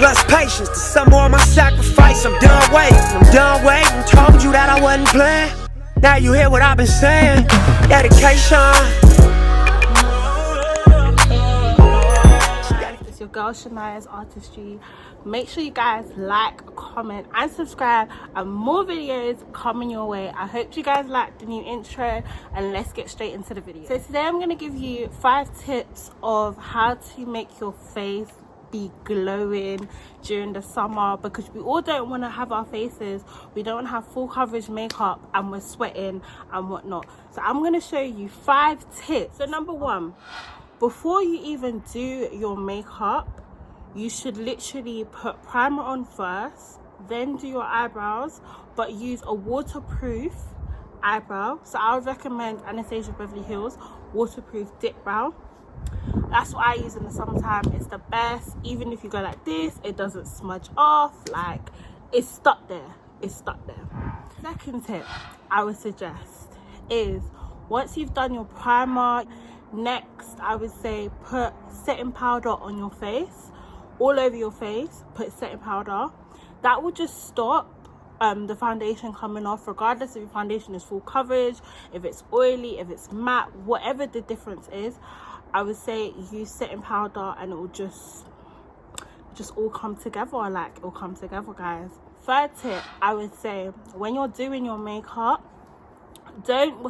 plus patience to some more of my sacrifice. I'm done waiting, told you that I wasn't playing. Now you hear what I've been saying. Dedication. It's your girl Shania's Artistry. Make sure you guys like, comment and subscribe, and more videos coming your way. I hope you guys liked the new intro, and let's get straight into the video. So today I'm going to give you 5 tips of how to make your face be glowing during the summer, because we all don't want to have our faces, we don't have full coverage makeup and we're sweating and whatnot. So I'm going to show you 5 tips. So number 1, before you even do your makeup, you should literally put primer on first, then do your eyebrows, but use a waterproof eyebrow. So I would recommend Anastasia Beverly Hills waterproof dip brow. That's what I use in the summertime. It's the best. Even if you go like this, it doesn't smudge off. Like, it's stuck there. Second tip I would suggest is, once you've done your primer, next I would say put setting powder on your face, all over your face. Put setting powder. That will just stop the foundation coming off, regardless if your foundation is full coverage, if it's oily, if it's matte, whatever the difference is. I would say use setting powder and it will just all come together. Like, it will come together, guys. Third tip I would say, when you're doing your makeup, don't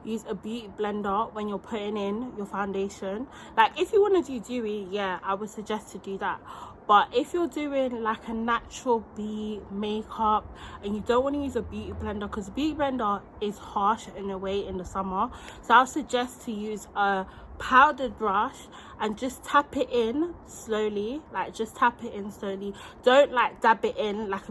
use a beauty blender when you're putting in your foundation. Like, if you want to do dewy, yeah, I would suggest to do that. But if you're doing like a natural B makeup and you don't want to use a beauty blender, because a beauty blender is harsh in a way in the summer, so I'll suggest to use a powdered brush and just tap it in slowly. Like, just tap it in slowly. Don't like dab it in like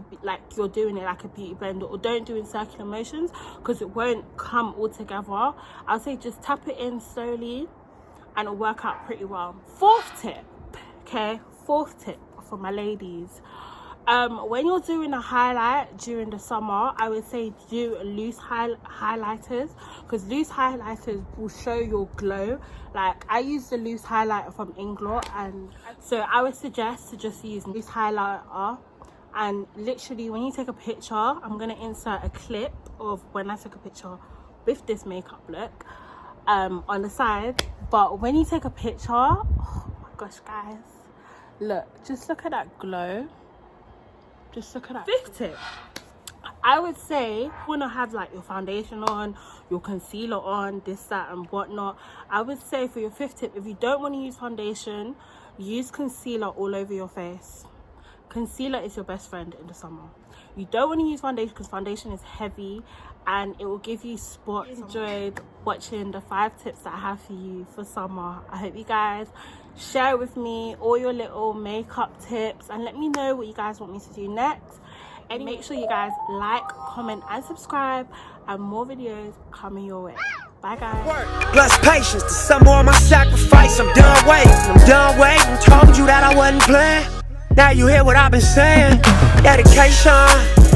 you're doing it like a beauty blender, or don't do in circular motions because it won't come all together. I'll say just tap it in slowly and it'll work out pretty well. Fourth tip for my ladies, when you're doing a highlight during the summer, I would say do loose highlighters, because loose highlighters will show your glow. Like, I use the loose highlighter from Inglot, and so I would suggest to just use loose highlighter. And literally, when you take a picture, I'm going to insert a clip of when I took a picture with this makeup look on the side. But when you take a picture, oh my gosh, guys, look, just look at that glow. Just look at that. Fifth tip, I would say, you want to have like your foundation on, your concealer on, this, that and whatnot. I would say for your 5th tip, if you don't want to use foundation, use concealer all over your face. Concealer is your best friend in the summer. You don't want to use foundation because foundation is heavy and it will give you spots. Enjoyed watching the 5 tips that I have for you for summer. I hope you guys share with me all your little makeup tips and let me know what you guys want me to do next. And make sure you guys like, comment and subscribe, and more videos coming your way. Bye guys. Plus patience to some more of my sacrifice. I'm done waiting, told you that I wasn't playing. Now you hear what I've been saying. Dedication.